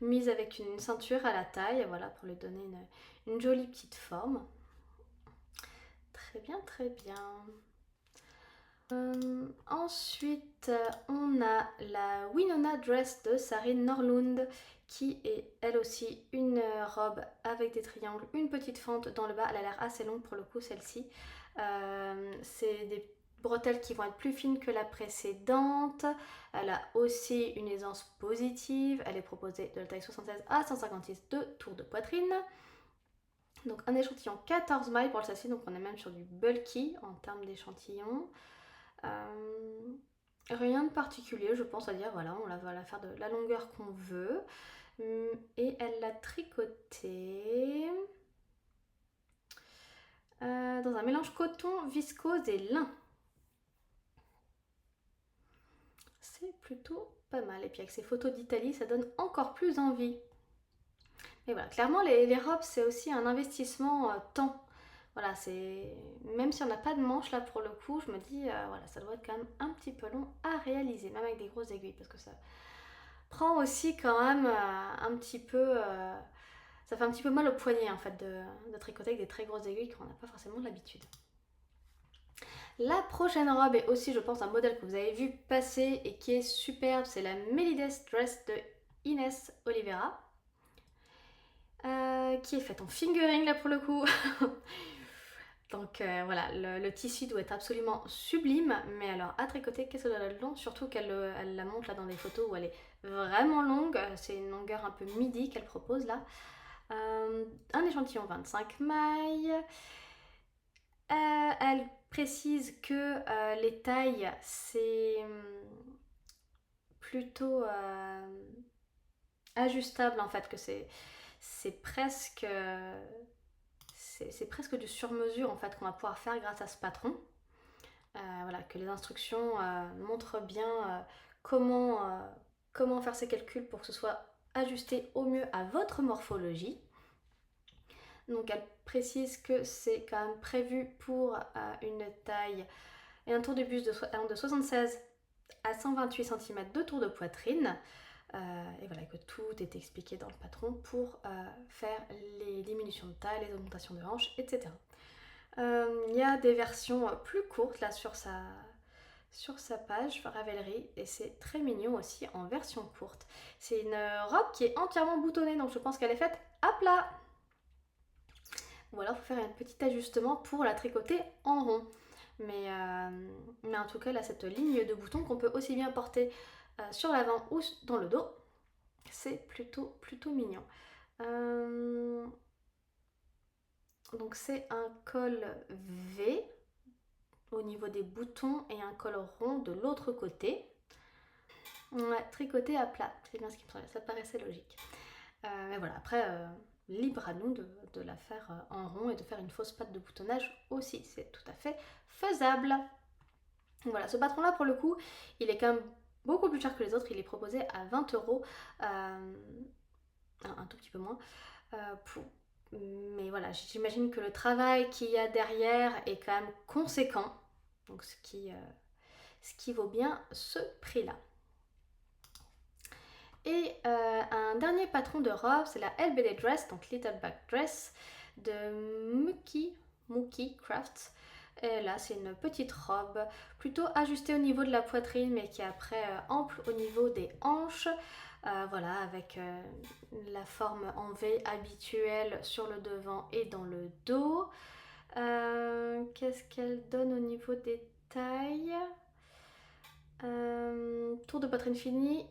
mise avec une ceinture à la taille, voilà, pour lui donner une jolie petite forme. Très bien, très bien. Ensuite, on a la Winona Dress de Sari Norlund qui est elle aussi une robe avec des triangles, une petite fente dans le bas. Elle a l'air assez longue pour le coup celle-ci. C'est des bretelles qui vont être plus fines que la précédente. Elle a aussi une aisance positive. Elle est proposée de la taille 76 à 156 de tour de poitrine. Donc un échantillon 14 mailles pour celle-ci, donc on est même sur du bulky en termes d'échantillon. Rien de particulier, je pense, à dire, voilà, on va la faire de la longueur qu'on veut. Et elle l'a tricotée dans un mélange coton, viscose et lin. C'est plutôt pas mal. Et puis avec ces photos d'Italie, ça donne encore plus envie. Mais voilà, clairement, les robes, c'est aussi un investissement temps. Voilà, c'est même si on n'a pas de manche là pour le coup, je me dis, voilà, ça doit être quand même un petit peu long à réaliser, même avec des grosses aiguilles, parce que ça prend aussi quand même un petit peu... ça fait un petit peu mal au poignet en fait de tricoter avec des très grosses aiguilles quand on n'a pas forcément l'habitude. La prochaine robe est aussi, je pense, un modèle que vous avez vu passer et qui est superbe. C'est la Melides Dress de Inès Oliveira. Qui est faite en fingering là pour le coup. Donc voilà, le tissu doit être absolument sublime. Mais alors à tricoter, qu'est-ce que ça doit être long. Surtout qu'elle la montre là dans des photos où elle est vraiment longue. C'est une longueur un peu midi qu'elle propose là. Un échantillon 25 mailles. Elle précise que les tailles, c'est plutôt ajustable en fait, que c'est presque, c'est presque du sur-mesure en fait qu'on va pouvoir faire grâce à ce patron. Voilà, que les instructions montrent bien comment faire ces calculs pour que ce soit ajusté au mieux à votre morphologie. Donc elle précise que c'est quand même prévu pour une taille et un tour de buste de 76 à 128 cm de tour de poitrine. Et voilà, que tout est expliqué dans le patron pour faire les diminutions de taille, les augmentations de hanches, etc. Il y a des versions plus courtes là sur sa page Ravelry et c'est très mignon aussi en version courte. C'est une robe qui est entièrement boutonnée, donc je pense qu'elle est faite à plat. Ou alors il faut faire un petit ajustement pour la tricoter en rond. Mais en tout cas, elle a cette ligne de boutons qu'on peut aussi bien porter sur l'avant ou dans le dos. C'est plutôt mignon. Donc c'est un col V au niveau des boutons et un col rond de l'autre côté. Ouais, tricoté à plat, c'est bien ce qui me semblait, ça paraissait logique. Mais voilà, après, libre à nous de la faire en rond et de faire une fausse patte de boutonnage aussi, c'est tout à fait faisable. Voilà, ce patron là pour le coup, il est quand même beaucoup plus cher que les autres, il est proposé à 20 €, un tout petit peu moins. Mais voilà, j'imagine que le travail qu'il y a derrière est quand même conséquent, donc ce qui vaut bien ce prix là. Et un dernier patron de robe, c'est la LBD Dress, donc Little Back Dress de Mookie Crafts. Et là, c'est une petite robe plutôt ajustée au niveau de la poitrine, mais qui est après ample au niveau des hanches. Voilà, avec la forme en V habituelle sur le devant et dans le dos. Qu'est-ce qu'elle donne au niveau des tailles? Tour de poitrine fini.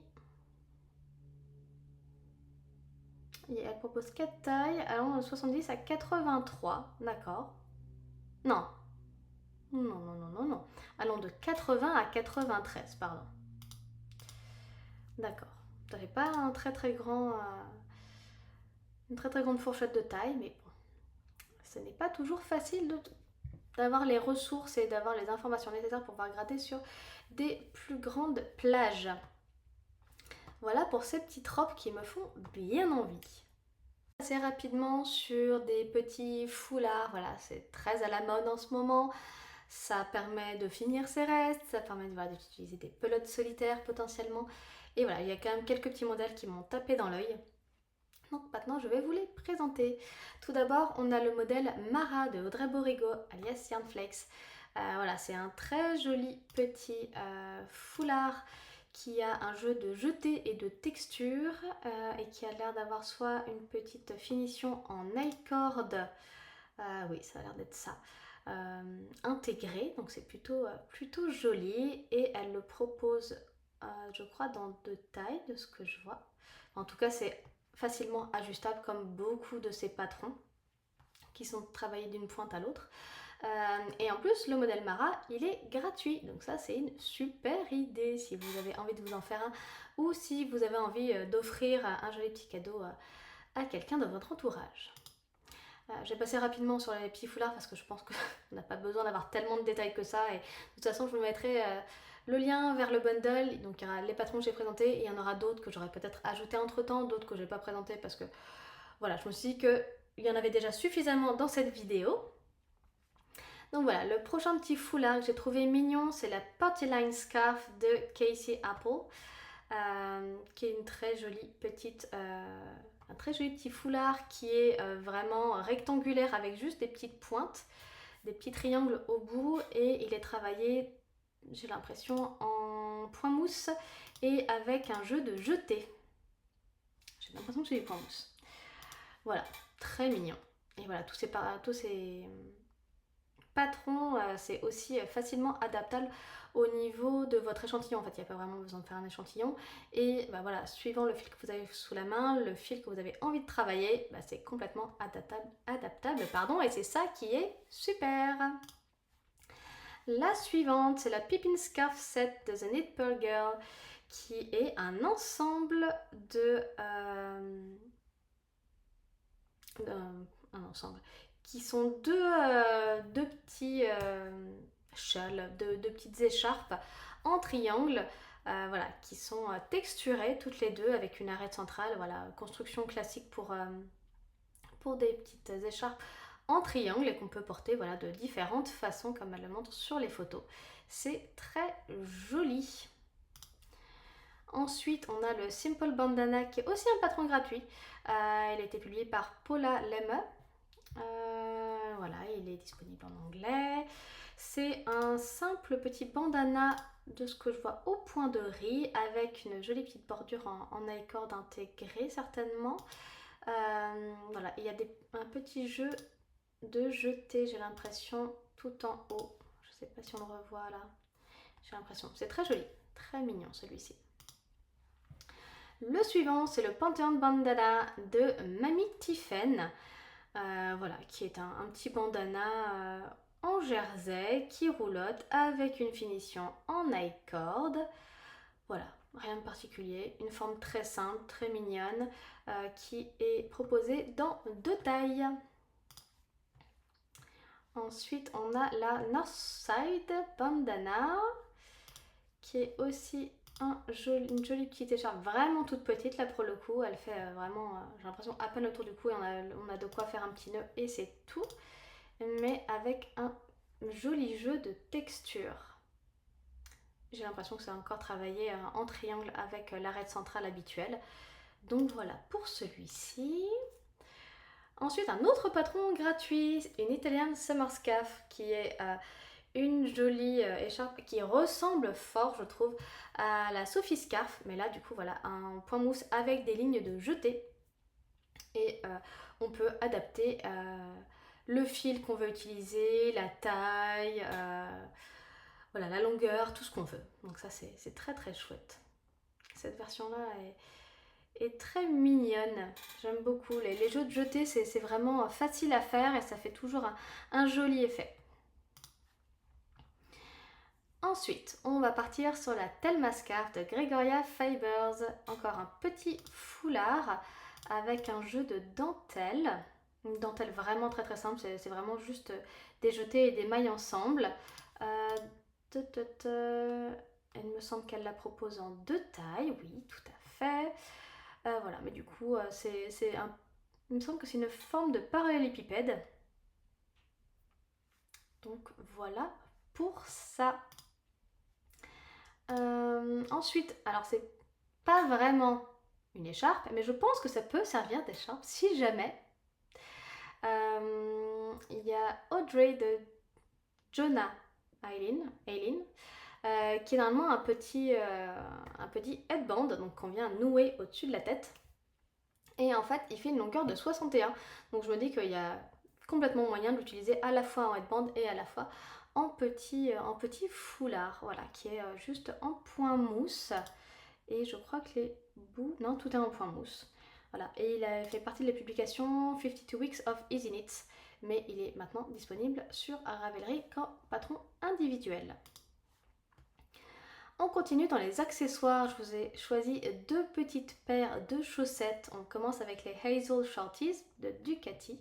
Et elle propose 4 tailles, allant de 70 à 83, d'accord. Non. Non. Allons de 80 à 93, pardon. D'accord. Vous n'avez pas un une très grande fourchette de taille, mais bon, ce n'est pas toujours facile d'avoir les ressources et d'avoir les informations nécessaires pour pouvoir gratter sur des plus grandes plages. Voilà pour ces petites robes qui me font bien envie. Assez rapidement sur des petits foulards, voilà, c'est très à la mode en ce moment. Ça permet de finir ses restes, ça permet d'utiliser des pelotes solitaires potentiellement. Et voilà, il y a quand même quelques petits modèles qui m'ont tapé dans l'œil. Donc maintenant, je vais vous les présenter. Tout d'abord, on a le modèle Mara de Audrey Borigo, alias Yarnflakes. Voilà, c'est un très joli petit foulard qui a un jeu de jeté et de texture et qui a l'air d'avoir soit une petite finition en nail cord, oui ça a l'air d'être ça, intégré, donc c'est plutôt joli, et elle le propose je crois dans 2 tailles de ce que je vois. En tout cas c'est facilement ajustable comme beaucoup de ces patrons qui sont travaillés d'une pointe à l'autre. Et en plus le modèle Mara il est gratuit, donc ça c'est une super idée si vous avez envie de vous en faire un, ou si vous avez envie d'offrir un joli petit cadeau à quelqu'un de votre entourage. Je vais passer rapidement sur les petits foulards parce que je pense qu'on n'a pas besoin d'avoir tellement de détails que ça, et de toute façon je vous mettrai le lien vers le bundle, donc il y aura les patrons que j'ai présentés et il y en aura d'autres que j'aurais peut-être ajouté entre temps, d'autres que je n'ai pas présentés parce que voilà, je me suis dit qu'il y en avait déjà suffisamment dans cette vidéo. Donc voilà, le prochain petit foulard que j'ai trouvé mignon, c'est la Party Line Scarf de Casey Apple, qui est une très jolie petite, un très joli petit foulard qui est vraiment rectangulaire avec juste des petites pointes, des petits triangles au bout, et il est travaillé, j'ai l'impression, en point mousse et avec un jeu de jeté. J'ai l'impression que c'est du point mousse. Voilà, très mignon. Et voilà, tous ces patrons, c'est aussi facilement adaptable au niveau de votre échantillon. En fait, il n'y a pas vraiment besoin de faire un échantillon. Et bah voilà, suivant le fil que vous avez sous la main, le fil que vous avez envie de travailler, bah c'est complètement adaptable, pardon, et c'est ça qui est super. La suivante, c'est la Pippin Scarf Set de The Knit Pearl Girl, qui est un ensemble de... un ensemble qui sont deux petits shawls, deux petites écharpes en triangle, voilà, qui sont texturées toutes les deux avec une arête centrale. Voilà, construction classique pour des petites écharpes en triangle et qu'on peut porter, voilà, de différentes façons comme elle le montre sur les photos. C'est très joli. Ensuite, on a le Simple Bandana qui est aussi un patron gratuit. Il a été publié par Paula Lemme. Voilà, il est disponible en anglais. C'est un simple petit bandana de ce que je vois au point de riz avec une jolie petite bordure en nail cord intégrée certainement. Voilà, il y a un petit jeu de jeté, j'ai l'impression, tout en haut. Je sais pas si on le revoit là. J'ai l'impression. C'est très joli, très mignon celui-ci. Le suivant, c'est le Pantheon Bandana de Mamie Tiffen. Voilà, qui est un petit bandana en jersey qui roulotte avec une finition en nail cord. Voilà, rien de particulier, une forme très simple, très mignonne, qui est proposée dans 2 tailles. Ensuite, on a la Northside Bandana, qui est aussi une jolie petite écharpe, vraiment toute petite là pour le coup. Elle fait vraiment, j'ai l'impression, à peine autour du cou, et on a de quoi faire un petit nœud et c'est tout. Mais avec un joli jeu de texture. J'ai l'impression que c'est encore travaillé en triangle avec l'arête centrale habituelle. Donc voilà pour celui-ci. Ensuite, un autre patron gratuit, une Italian Summer Scarf, qui est une jolie écharpe qui ressemble fort, je trouve, à la Sophie Scarf, mais là du coup voilà, un point mousse avec des lignes de jeté, et on peut adapter le fil qu'on veut utiliser, la taille, voilà, la longueur, tout ce qu'on veut. Donc ça c'est très très chouette. Cette version là est très mignonne, j'aime beaucoup. Les jeux de jeté, c'est vraiment facile à faire et ça fait toujours un joli effet. Ensuite, on va partir sur la Thelma Scarf de Gregoria Fibers. Encore un petit foulard avec un jeu de dentelle. Une dentelle vraiment très très simple, c'est vraiment juste des jetés et des mailles ensemble. Il me semble qu'elle la propose en 2 tailles, oui, tout à fait. Voilà, mais du coup, il me semble que c'est une forme de parallélépipède. Donc voilà pour ça. Ensuite, alors c'est pas vraiment une écharpe, mais je pense que ça peut servir d'écharpe si jamais. Il y a Audrey de Jonah Aileen, qui est normalement un petit headband, donc qu'on vient nouer au-dessus de la tête. Et en fait, il fait une longueur de 61. Donc je me dis qu'il y a complètement moyen de l'utiliser à la fois en headband et à la fois en petit foulard, voilà, qui est juste en point mousse. Et je crois que les bouts, non, tout est en point mousse. Voilà, et il a fait partie des publications 52 Weeks of Easy Knits, mais il est maintenant disponible sur Ravelry comme patron individuel. On continue dans les accessoires, je vous ai choisi 2 petites paires de chaussettes. On commence avec les Hazel Shorties de Ducati.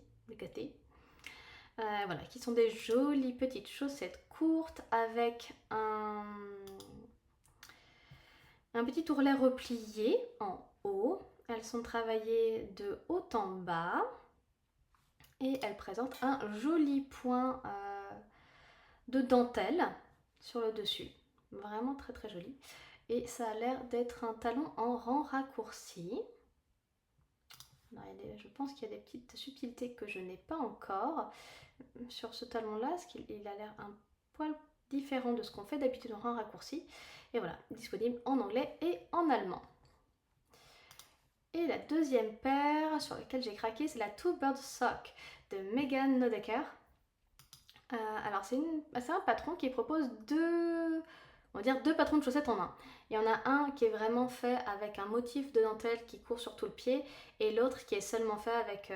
Voilà, qui sont des jolies petites chaussettes courtes avec un petit ourlet replié en haut. Elles sont travaillées de haut en bas et elles présentent un joli point de dentelle sur le dessus. Vraiment très très joli. Et ça a l'air d'être un talon en rang raccourci. Je pense qu'il y a des petites subtilités que je n'ai pas encore sur ce talon là, parce qu'il a l'air un poil différent de ce qu'on fait d'habitude en rang raccourci. Et voilà, disponible en anglais et en allemand. Et la deuxième paire sur laquelle j'ai craqué, c'est la Two Bird Sock de Megan Nodecker. Alors c'est un patron qui propose deux patrons de chaussettes en un. Il y en a un qui est vraiment fait avec un motif de dentelle qui court sur tout le pied et l'autre qui est seulement fait avec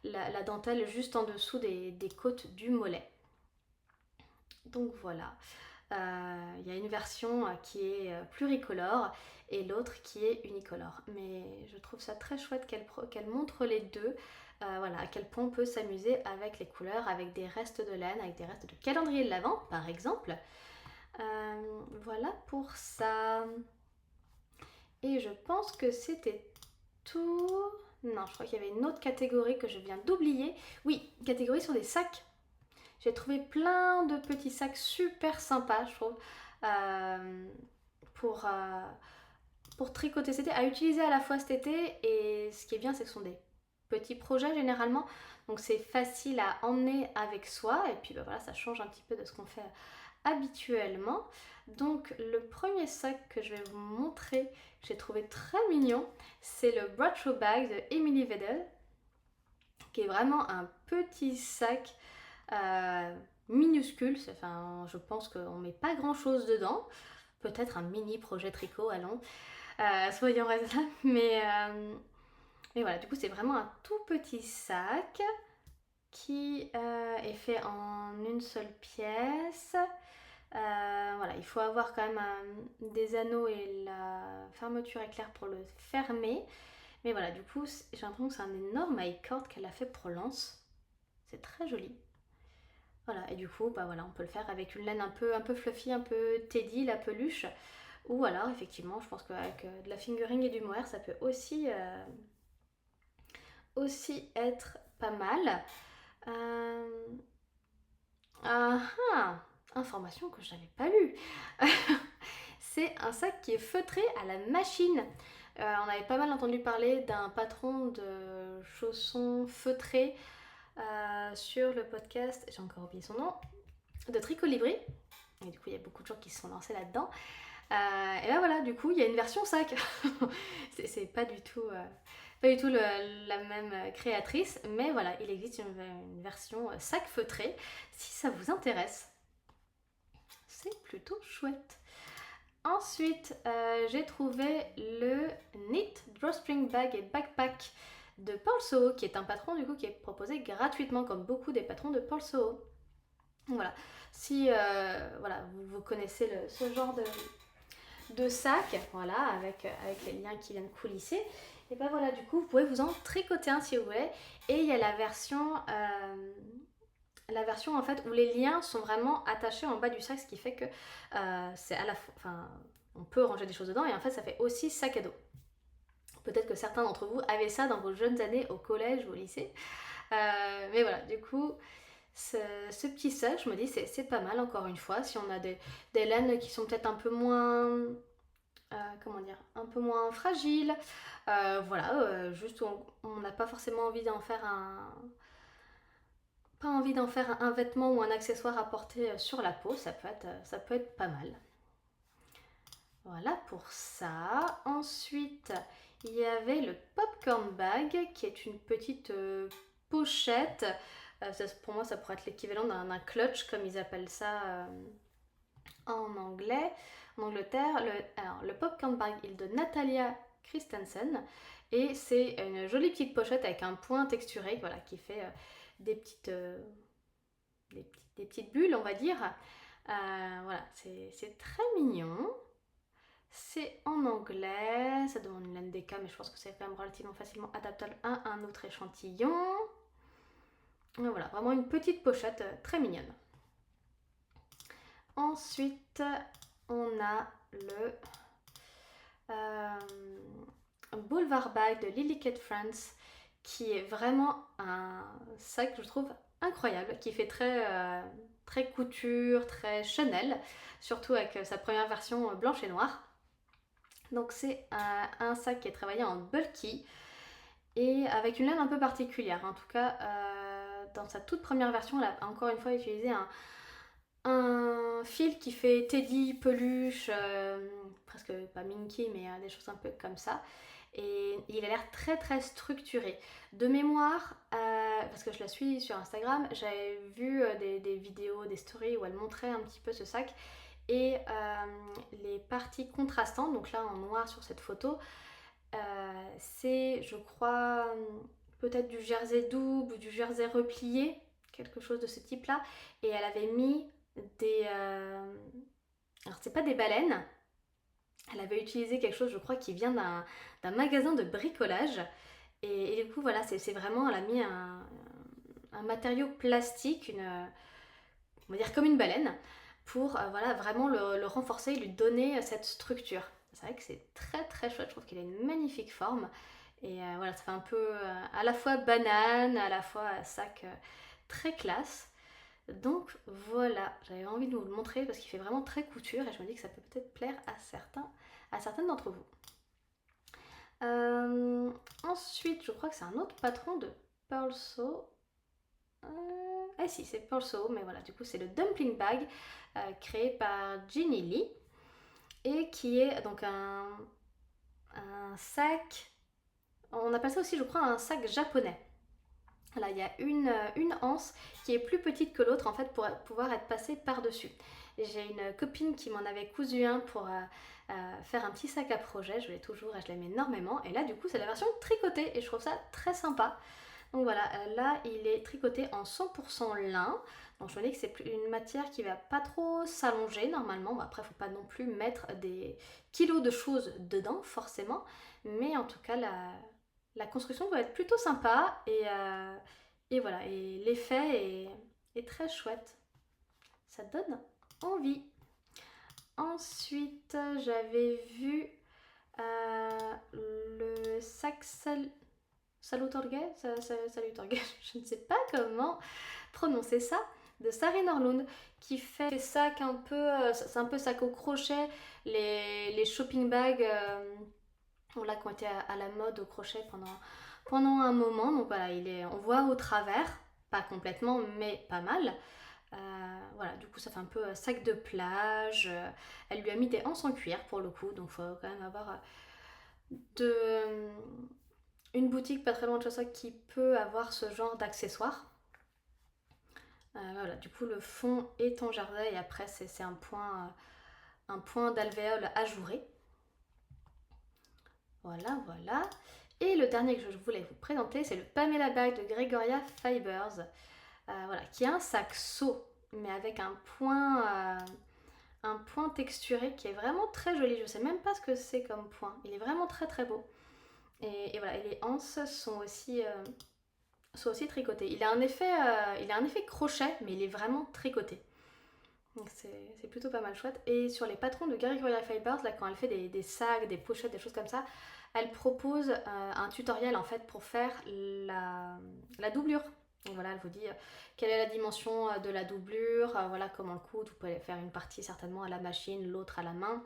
la dentelle juste en dessous des côtes du mollet. Donc voilà. Il y a une version qui est pluricolore et l'autre qui est unicolore. Mais je trouve ça très chouette qu'elle montre les deux. Voilà, à quel point on peut s'amuser avec les couleurs, avec des restes de laine, avec des restes de calendrier de l'Avent par exemple. Voilà pour ça. Et je pense que c'était tout. Non, je crois qu'il y avait une autre catégorie que je viens d'oublier. Oui, catégorie sur des sacs. J'ai trouvé plein de petits sacs super sympas, je trouve, pour tricoter cet été, à utiliser à la fois cet été. Et ce qui est bien, c'est que ce sont des petits projets généralement. Donc c'est facile à emmener avec soi. Et puis bah, voilà, ça change un petit peu de ce qu'on fait habituellement. Donc le premier sac que je vais vous montrer, que j'ai trouvé très mignon, c'est le Bradshaw Bag de Emily Vedel, qui est vraiment un petit sac minuscule. Enfin, je pense qu'on met pas grand chose dedans, peut-être un mini projet tricot, allons, soyons raisonnables, mais voilà, du coup c'est vraiment un tout petit sac qui est fait en une seule pièce. Voilà, il faut avoir quand même des anneaux et la fermeture éclair pour le fermer. Mais voilà, du coup, j'ai l'impression que c'est un énorme high-cord qu'elle a fait pour Lance. C'est très joli. Voilà, et du coup, bah voilà, on peut le faire avec une laine un peu fluffy, un peu teddy, la peluche. Ou alors, effectivement, je pense qu'avec de la fingering et du mohair, ça peut aussi être pas mal. Information que je n'avais pas lue. C'est un sac qui est feutré à la machine. On avait pas mal entendu parler d'un patron de chaussons feutrés sur le podcast, j'ai encore oublié son nom, de Tricolibri. Et du coup, il y a beaucoup de gens qui se sont lancés là-dedans. Et ben voilà, du coup, il y a une version sac. c'est pas du tout la même créatrice, mais voilà, il existe une version sac feutré. Si ça vous intéresse, c'est plutôt chouette. Ensuite, j'ai trouvé le Knit Drawstring Bag et Backpack de Paul Soho, qui est un patron du coup qui est proposé gratuitement comme beaucoup des patrons de Paul Soho. Voilà, si voilà, vous connaissez ce genre de sac, voilà, avec les liens qui viennent coulisser, et ben voilà, du coup vous pouvez vous en tricoter un si vous voulez. Et il y a la version en fait où les liens sont vraiment attachés en bas du sac, ce qui fait que c'est à la fois, enfin, on peut ranger des choses dedans et en fait ça fait aussi sac à dos. Peut-être que certains d'entre vous avaient ça dans vos jeunes années au collège ou au lycée, mais voilà, du coup ce petit sac, je me dis c'est pas mal. Encore une fois, si on a des laines qui sont peut-être un peu moins un peu moins fragiles, voilà, juste on n'a pas forcément envie d'en faire pas envie d'en faire un vêtement ou un accessoire à porter sur la peau, ça peut être pas mal. Voilà pour ça. Ensuite, il y avait le popcorn bag qui est une petite pochette. Pour moi, ça pourrait être l'équivalent d'un clutch comme ils appellent ça en anglais. En Angleterre, alors, le popcorn bag il est de Natalia Christensen et c'est une jolie petite pochette avec un point texturé voilà, qui fait des petites bulles, on va dire. Voilà, c'est très mignon. C'est en anglais, ça demande une NDK, mais je pense que c'est quand même relativement facilement adaptable à un autre échantillon. Et voilà, vraiment une petite pochette très mignonne. Ensuite, on a le Boulevard Bag de Lily Kate France, qui est vraiment un sac que je trouve incroyable, qui fait très couture, très Chanel, surtout avec sa première version blanche et noire. Donc c'est un sac qui est travaillé en bulky et avec une laine un peu particulière. En tout cas, dans sa toute première version, elle a encore une fois utilisé un fil qui fait teddy, peluche, presque pas minky, mais des choses un peu comme ça. Et il a l'air très structuré. De mémoire, parce que je la suis sur Instagram, j'avais vu des vidéos, des stories où elle montrait un petit peu ce sac. Et les parties contrastantes, donc là en noir sur cette photo, c'est je crois peut-être du jersey double ou du jersey replié, quelque chose de ce type là. Et elle avait mis des... alors c'est pas des baleines, elle avait utilisé quelque chose je crois qui vient d'un magasin de bricolage. Et du coup voilà, c'est vraiment, elle a mis un matériau plastique, on va dire comme une baleine, pour voilà, vraiment le renforcer et lui donner cette structure. C'est vrai que c'est très chouette, je trouve qu'il a une magnifique forme. Et voilà, ça fait un peu à la fois banane, à la fois sac très classe. Donc voilà, j'avais envie de vous le montrer parce qu'il fait vraiment très couture et je me dis que ça peut peut-être plaire à certaines d'entre vous. Ensuite, je crois que c'est un autre patron de Pearl Sew. Ah si, c'est Pearl Sew, mais voilà, du coup c'est le dumpling bag créé par Ginny Lee et qui est donc un sac, on appelle ça aussi je crois un sac japonais. Là, il y a une anse qui est plus petite que l'autre en fait pour pouvoir être passée par-dessus. J'ai une copine qui m'en avait cousu un pour faire un petit sac à projet, je l'ai toujours et je l'aime énormément. Et là du coup c'est la version tricotée et je trouve ça très sympa. Donc voilà, là il est tricoté en 100% lin. Donc je me dis que c'est une matière qui va pas trop s'allonger normalement. Bon, après il faut pas non plus mettre des kilos de choses dedans forcément. Mais en tout cas la construction doit être plutôt sympa et voilà, et l'effet est très chouette. Ça donne envie. Ensuite, j'avais vu le sac Salutorge, je ne sais pas comment prononcer ça, de Sari Norlund, qui fait des sacs un peu, c'est un peu sac au crochet, les shopping bags là, qui ont été à la mode au crochet pendant un moment. Donc voilà, on voit au travers, pas complètement, mais pas mal. Voilà, du coup ça fait un peu sac de plage. Elle lui a mis des anses en cuir pour le coup, donc il faut quand même avoir une boutique pas très loin de chez soi qui peut avoir ce genre d'accessoires. Voilà, du coup le fond est en jardin et après c'est un point d'alvéole ajouré. Voilà. Et le dernier que je voulais vous présenter, c'est le Pamela Bag de Gregoria Fibers, voilà, qui est un sac seau, mais avec un point texturé qui est vraiment très joli. Je sais même pas ce que c'est comme point. Il est vraiment très beau. Et voilà, et les anses sont aussi tricotées. Il a un effet crochet, mais il est vraiment tricoté. Donc c'est plutôt pas mal chouette. Et sur les patrons de Gregoria Fibers, là, quand elle fait des sacs, des pochettes, des choses comme ça, elle propose un tutoriel en fait pour faire la doublure. Donc voilà, elle vous dit quelle est la dimension de la doublure, voilà comment le coudre. Vous pouvez faire une partie certainement à la machine, l'autre à la main.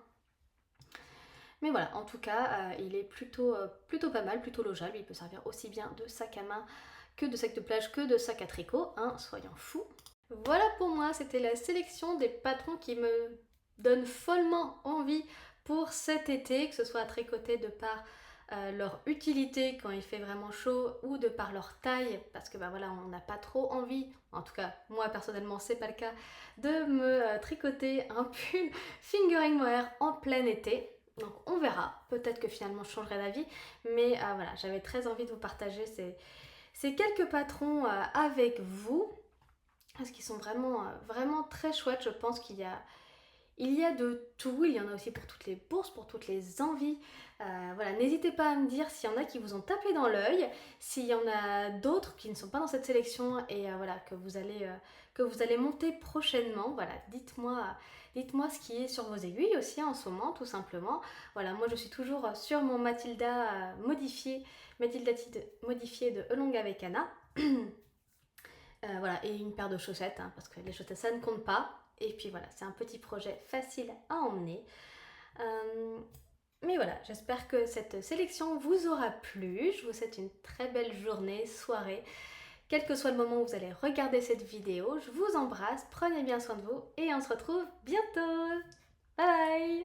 Mais voilà, en tout cas, il est plutôt pas mal, plutôt logeable. Il peut servir aussi bien de sac à main que de sacs de plage, que de sacs à tricot, hein, soyons fous. Voilà pour moi, c'était la sélection des patrons qui me donnent follement envie pour cet été, que ce soit à tricoter de par leur utilité quand il fait vraiment chaud ou de par leur taille, parce que bah voilà, on n'a pas trop envie, en tout cas moi personnellement c'est pas le cas, de me tricoter un pull fingering mohair en plein été. Donc on verra, peut-être que finalement je changerai d'avis, mais voilà, j'avais très envie de vous partager ces quelques patrons avec vous, parce qu'ils sont vraiment, vraiment très chouettes. Je pense il y a de tout, il y en a aussi pour toutes les bourses, pour toutes les envies. Voilà, n'hésitez pas à me dire s'il y en a qui vous ont tapé dans l'œil, s'il y en a d'autres qui ne sont pas dans cette sélection et voilà, que vous allez monter prochainement. Voilà, dites-moi ce qui est sur vos aiguilles aussi en ce moment, tout simplement. Voilà, moi je suis toujours sur mon Matilda modifié de Elong avec Anna. Voilà, et une paire de chaussettes, hein, parce que les chaussettes ça ne compte pas. Et puis voilà, c'est un petit projet facile à emmener. Mais voilà, j'espère que cette sélection vous aura plu. Je vous souhaite une très belle journée, soirée, quel que soit le moment où vous allez regarder cette vidéo. Je vous embrasse, prenez bien soin de vous et on se retrouve bientôt. Bye bye.